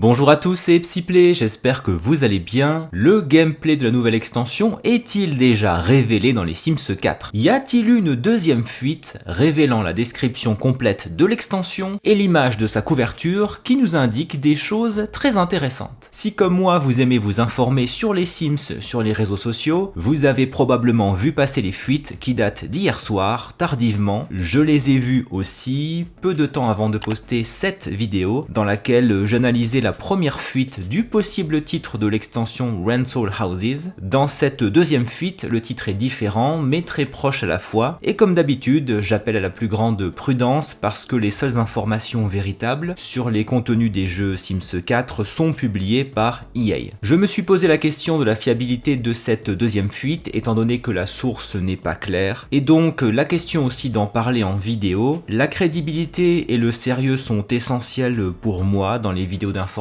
Bonjour à tous, c'est Psyplay, j'espère que vous allez bien. Le gameplay de la nouvelle extension est-il déjà révélé dans les Sims 4? Y a-t-il eu une deuxième fuite révélant la description complète de l'extension et l'image de sa couverture qui nous indique des choses très intéressantes? Si comme moi vous aimez vous informer sur les Sims sur les réseaux sociaux, vous avez probablement vu passer les fuites qui datent d'hier soir, tardivement. Je les ai vues aussi, peu de temps avant de poster cette vidéo dans laquelle j'analysais la première fuite du possible titre de l'extension Rental Houses. Dans cette deuxième fuite, le titre est différent mais très proche à la fois, et comme d'habitude, j'appelle à la plus grande prudence parce que les seules informations véritables sur les contenus des jeux Sims 4 sont publiées par EA. Je me suis posé la question de la fiabilité de cette deuxième fuite étant donné que la source n'est pas claire, et donc la question aussi d'en parler en vidéo. La crédibilité et le sérieux sont essentiels pour moi dans les vidéos d'information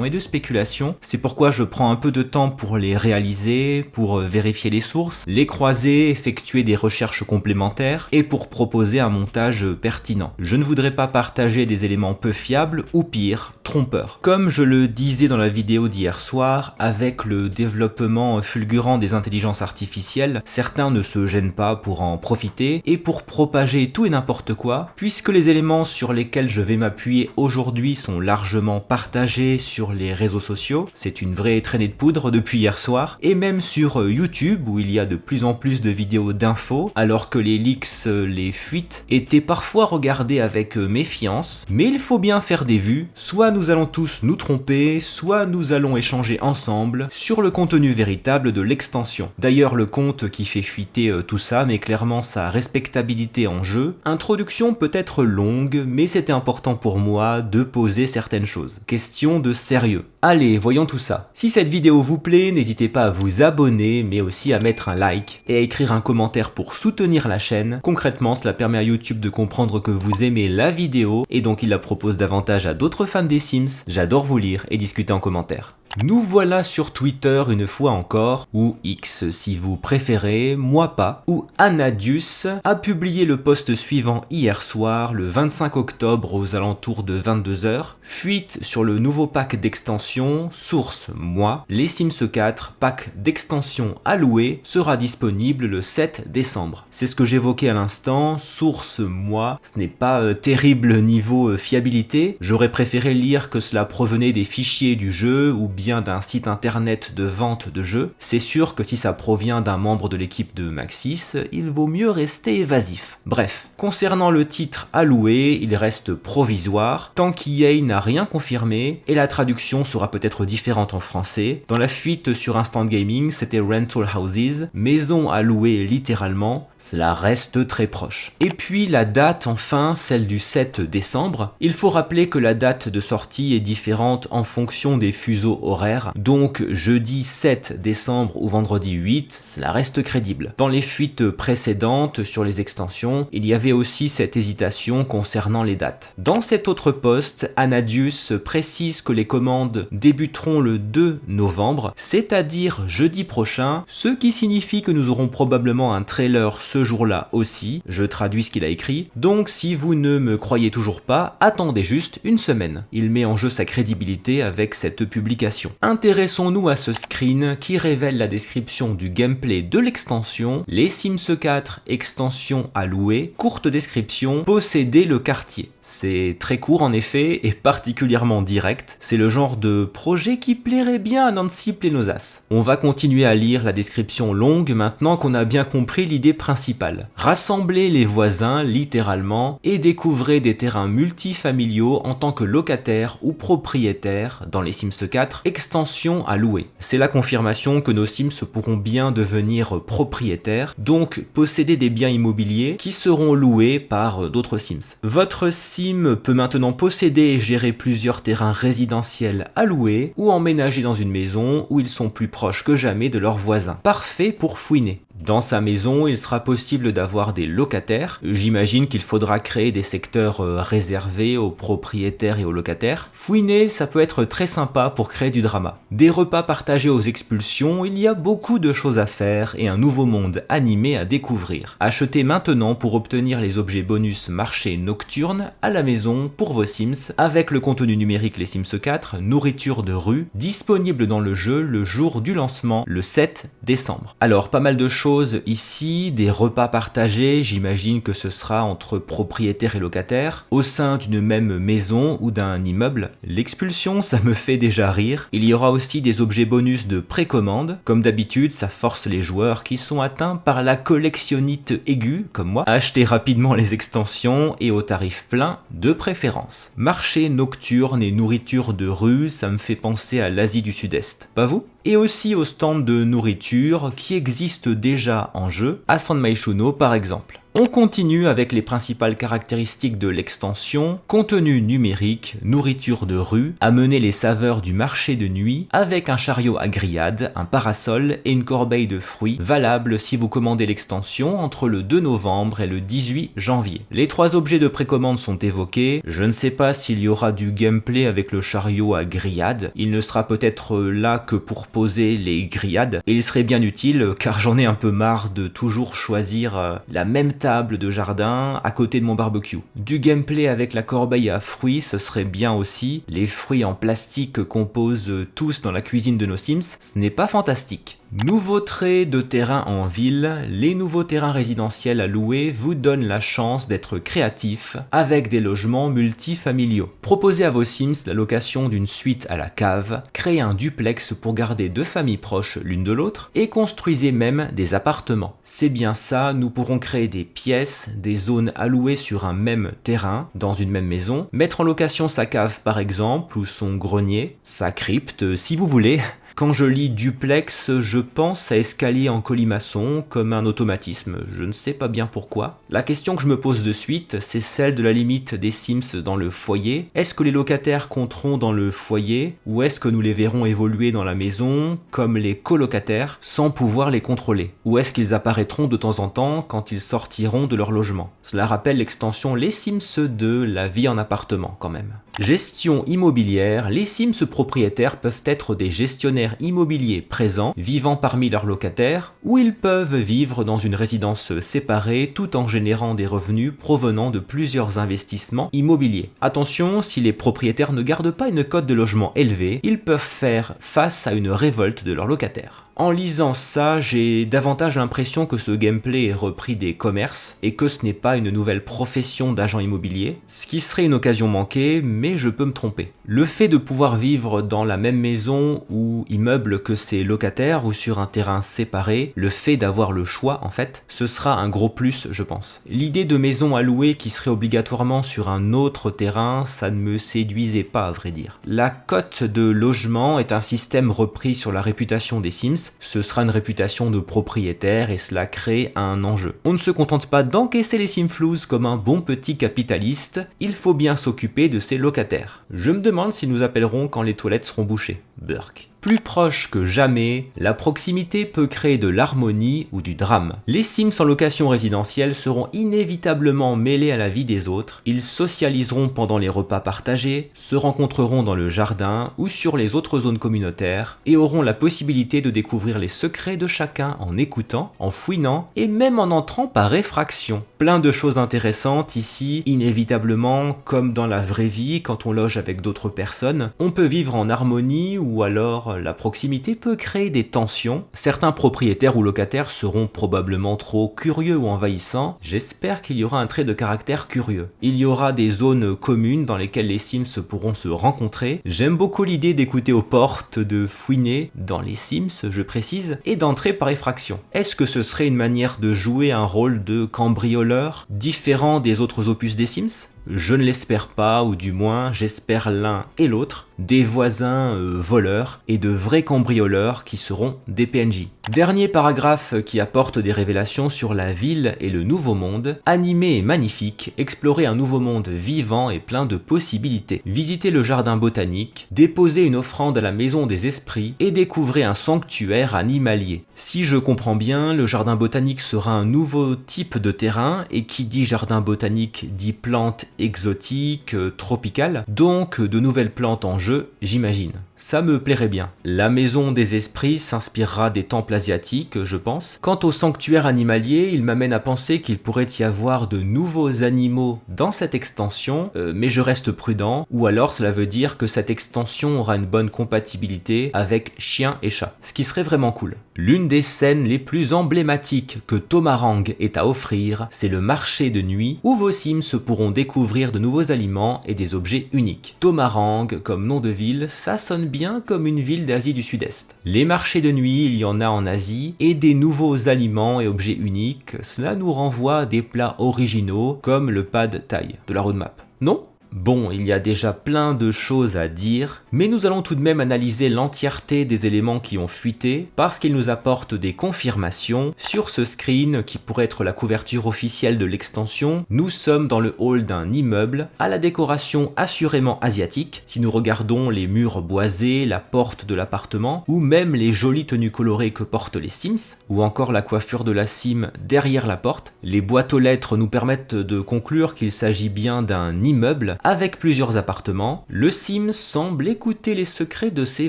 et de spéculation, c'est pourquoi je prends un peu de temps pour les réaliser, pour vérifier les sources, les croiser, effectuer des recherches complémentaires et pour proposer un montage pertinent. Je ne voudrais pas partager des éléments peu fiables ou pire, trompeurs. Comme je le disais dans la vidéo d'hier soir, avec le développement fulgurant des intelligences artificielles, certains ne se gênent pas pour en profiter et pour propager tout et n'importe quoi, puisque les éléments sur lesquels je vais m'appuyer aujourd'hui sont largement partagés sur les réseaux sociaux, c'est une vraie traînée de poudre depuis hier soir, et même sur YouTube où il y a de plus en plus de vidéos d'infos, alors que les leaks, les fuites, étaient parfois regardées avec méfiance, mais il faut bien faire des vues, soit nous allons tous nous tromper, soit nous allons échanger ensemble sur le contenu véritable de l'extension. D'ailleurs le compte qui fait fuiter tout ça met clairement sa respectabilité en jeu. Introduction peut être longue, mais c'était important pour moi de poser certaines choses. Question de sérieux. Allez, voyons tout ça. Si cette vidéo vous plaît, n'hésitez pas à vous abonner, mais aussi à mettre un like et à écrire un commentaire pour soutenir la chaîne. Concrètement, cela permet à YouTube de comprendre que vous aimez la vidéo et donc il la propose davantage à d'autres fans des Sims. J'adore vous lire et discuter en commentaire. Nous voilà sur Twitter une fois encore, ou X si vous préférez, moi pas, où Anadius a publié le post suivant hier soir, le 25 octobre aux alentours de 22h. Fuite sur le nouveau pack d'extension, source moi, les Sims 4, pack d'extension à louer, sera disponible le 7 décembre. C'est ce que j'évoquais à l'instant, source moi, ce n'est pas terrible niveau fiabilité, j'aurais préféré lire que cela provenait des fichiers du jeu ou bien d'un site internet de vente de jeux. C'est sûr que si ça provient d'un membre de l'équipe de Maxis, il vaut mieux rester évasif. Bref, concernant le titre à louer, il reste provisoire, tant qu'EA n'a rien confirmé, et la traduction sera peut-être différente en français. Dans la fuite sur Instant Gaming, c'était Rental Houses, maison à louer littéralement, cela reste très proche. Et puis la date enfin, celle du 7 décembre, il faut rappeler que la date de sortie est différente en fonction des fuseaux horaires, donc jeudi 7 décembre ou vendredi 8, cela reste crédible. Dans les fuites précédentes sur les extensions, il y avait aussi cette hésitation concernant les dates. Dans cet autre post, Anadius précise que les commandes débuteront le 2 novembre, c'est-à-dire jeudi prochain, ce qui signifie que nous aurons probablement un trailer ce jour-là aussi, je traduis ce qu'il a écrit, donc si vous ne me croyez toujours pas, attendez juste une semaine. Il met en jeu sa crédibilité avec cette publication. Intéressons-nous à ce screen qui révèle la description du gameplay de l'extension, les Sims 4, extension à louer, courte description, posséder le quartier. C'est très court en effet et particulièrement direct, c'est le genre de projet qui plairait bien à Nancy Plenosas. On va continuer à lire la description longue maintenant qu'on a bien compris l'idée principale. Rassemblez les voisins littéralement et découvrez des terrains multifamiliaux en tant que locataire ou propriétaire dans les Sims 4, extension à louer. C'est la confirmation que nos Sims pourront bien devenir propriétaires, donc posséder des biens immobiliers qui seront loués par d'autres Sims. Votre Sim peut maintenant posséder et gérer plusieurs terrains résidentiels à louer ou emménager dans une maison où ils sont plus proches que jamais de leurs voisins. Parfait pour fouiner. Dans sa maison, il sera possible d'avoir des locataires. J'imagine qu'il faudra créer des secteurs réservés aux propriétaires et aux locataires. Fouiner, ça peut être très sympa pour créer du drama. Des repas partagés aux expulsions, il y a beaucoup de choses à faire et un nouveau monde animé à découvrir. Achetez maintenant pour obtenir les objets bonus marché nocturne à la maison pour vos Sims avec le contenu numérique Les Sims 4, nourriture de rue, disponible dans le jeu le jour du lancement, le 7 décembre. Alors pas mal de choses ici, des repas partagés, j'imagine que ce sera entre propriétaires et locataires, au sein d'une même maison ou d'un immeuble. L'expulsion, ça me fait déjà rire. Il y aura aussi des objets bonus de précommande. Comme d'habitude, ça force les joueurs qui sont atteints par la collectionnite aiguë, comme moi, à acheter rapidement les extensions et au tarif plein de préférence. Marché nocturne et nourriture de rue, ça me fait penser à l'Asie du Sud-Est. Pas vous ? Et aussi aux stands de nourriture qui existent déjà en jeu, à San Myshuno par exemple. On continue avec les principales caractéristiques de l'extension, contenu numérique, nourriture de rue, amener les saveurs du marché de nuit avec un chariot à grillade, un parasol et une corbeille de fruits, valable si vous commandez l'extension entre le 2 novembre et le 18 janvier. Les 3 objets de précommande sont évoqués, je ne sais pas s'il y aura du gameplay avec le chariot à grillade, il ne sera peut-être là que pour poser les grillades, et il serait bien utile car j'en ai un peu marre de toujours choisir la même table de jardin à côté de mon barbecue. Du gameplay avec la corbeille à fruits, ce serait bien aussi. Les fruits en plastique qu'on pose tous dans la cuisine de nos Sims, ce n'est pas fantastique. Nouveau trait de terrain en ville, les nouveaux terrains résidentiels à louer vous donnent la chance d'être créatifs avec des logements multifamiliaux. Proposez à vos Sims la location d'une suite à la cave, créez un duplex pour garder 2 familles proches l'une de l'autre et construisez même des appartements. C'est bien ça, nous pourrons créer des pièces, des zones allouées sur un même terrain, dans une même maison, mettre en location sa cave par exemple ou son grenier, sa crypte si vous voulez. Quand je lis duplex, je pense à escalier en colimaçon comme un automatisme, je ne sais pas bien pourquoi. La question que je me pose de suite, c'est celle de la limite des Sims dans le foyer. Est-ce que les locataires compteront dans le foyer ou est-ce que nous les verrons évoluer dans la maison comme les colocataires sans pouvoir les contrôler? Ou est-ce qu'ils apparaîtront de temps en temps quand ils sortiront de leur logement? Cela rappelle l'extension Les Sims 2, la vie en appartement quand même. Gestion immobilière, les Sims propriétaires peuvent être des gestionnaires immobiliers présents, vivant parmi leurs locataires, ou ils peuvent vivre dans une résidence séparée tout en générant des revenus provenant de plusieurs investissements immobiliers. Attention, si les propriétaires ne gardent pas une cote de logement élevée, ils peuvent faire face à une révolte de leurs locataires. En lisant ça, j'ai davantage l'impression que ce gameplay est repris des commerces et que ce n'est pas une nouvelle profession d'agent immobilier, ce qui serait une occasion manquée, mais je peux me tromper. Le fait de pouvoir vivre dans la même maison ou immeuble que ses locataires ou sur un terrain séparé, le fait d'avoir le choix en fait, ce sera un gros plus je pense. L'idée de maison à louer qui serait obligatoirement sur un autre terrain, ça ne me séduisait pas à vrai dire. La cote de logement est un système repris sur la réputation des Sims. Ce sera une réputation de propriétaire et cela crée un enjeu. On ne se contente pas d'encaisser les Simflouz comme un bon petit capitaliste, il faut bien s'occuper de ses locataires. Je me demande si nous appellerons quand les toilettes seront bouchées. Burk. Plus proche que jamais, la proximité peut créer de l'harmonie ou du drame. Les Sims en location résidentielle seront inévitablement mêlés à la vie des autres, ils socialiseront pendant les repas partagés, se rencontreront dans le jardin ou sur les autres zones communautaires et auront la possibilité de découvrir les secrets de chacun en écoutant, en fouinant et même en entrant par effraction. Plein de choses intéressantes ici, inévitablement, comme dans la vraie vie quand on loge avec d'autres personnes, on peut vivre en harmonie ou alors la proximité peut créer des tensions. Certains propriétaires ou locataires seront probablement trop curieux ou envahissants. J'espère qu'il y aura un trait de caractère curieux. Il y aura des zones communes dans lesquelles les Sims pourront se rencontrer. J'aime beaucoup l'idée d'écouter aux portes, de fouiner dans les Sims, je précise, et d'entrer par effraction. Est-ce que ce serait une manière de jouer un rôle de cambrioleur différent des autres opus des Sims ? Je ne l'espère pas, ou du moins j'espère l'un et l'autre. des voisins voleurs et de vrais cambrioleurs qui seront des PNJ. Dernier paragraphe qui apporte des révélations sur la ville et le nouveau monde. Animé et magnifique, explorez un nouveau monde vivant et plein de possibilités. Visitez le jardin botanique, déposez une offrande à la maison des esprits et découvrez un sanctuaire animalier. Si je comprends bien, le jardin botanique sera un nouveau type de terrain et qui dit jardin botanique dit plantes exotiques, tropicales, donc de nouvelles plantes en jeu, j'imagine. Ça me plairait bien. La maison des esprits s'inspirera des temples asiatiques, je pense. Quant au sanctuaire animalier, il m'amène à penser qu'il pourrait y avoir de nouveaux animaux dans cette extension, mais je reste prudent, ou alors cela veut dire que cette extension aura une bonne compatibilité avec chiens et chats, ce qui serait vraiment cool. L'une des scènes les plus emblématiques que Tomarang ait à offrir, c'est le marché de nuit où vos Sims pourront découvrir de nouveaux aliments et des objets uniques. Tomarang, comme nom de ville, ça sonne bien comme une ville d'Asie du Sud-Est. Les marchés de nuit, il y en a en Asie, et des nouveaux aliments et objets uniques, cela nous renvoie à des plats originaux comme le pad thai de la roadmap. Non ? Bon, il y a déjà plein de choses à dire, mais nous allons tout de même analyser l'entièreté des éléments qui ont fuité parce qu'ils nous apportent des confirmations. Sur ce screen, qui pourrait être la couverture officielle de l'extension, nous sommes dans le hall d'un immeuble à la décoration assurément asiatique. Si nous regardons les murs boisés, la porte de l'appartement, ou même les jolies tenues colorées que portent les Sims, ou encore la coiffure de la Sim derrière la porte, les boîtes aux lettres nous permettent de conclure qu'il s'agit bien d'un immeuble avec plusieurs appartements. Le Sim semble écouter les secrets de ses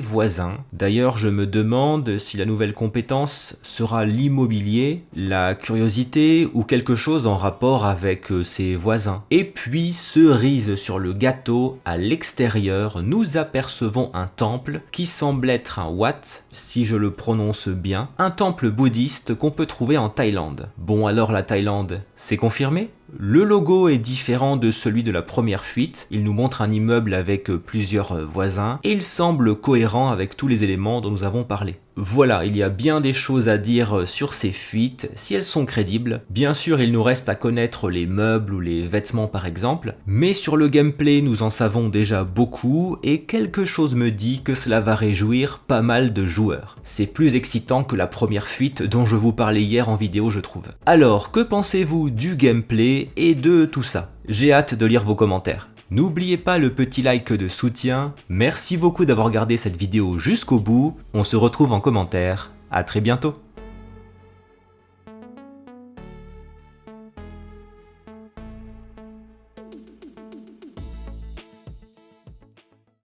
voisins. D'ailleurs, je me demande si la nouvelle compétence sera l'immobilier, la curiosité ou quelque chose en rapport avec ses voisins. Et puis, cerise sur le gâteau, à l'extérieur, nous apercevons un temple qui semble être un Wat, si je le prononce bien, un temple bouddhiste qu'on peut trouver en Thaïlande. Bon, alors la Thaïlande, c'est confirmé ? Le logo est différent de celui de la première fuite, il nous montre un immeuble avec plusieurs voisins et il semble cohérent avec tous les éléments dont nous avons parlé. Voilà, il y a bien des choses à dire sur ces fuites, si elles sont crédibles. Bien sûr, il nous reste à connaître les meubles ou les vêtements par exemple, mais sur le gameplay, nous en savons déjà beaucoup et quelque chose me dit que cela va réjouir pas mal de joueurs. C'est plus excitant que la première fuite dont je vous parlais hier en vidéo, je trouve. Alors, que pensez-vous du gameplay et de tout ça? J'ai hâte de lire vos commentaires. N'oubliez pas le petit like de soutien, merci beaucoup d'avoir regardé cette vidéo jusqu'au bout, on se retrouve en commentaire, à très bientôt.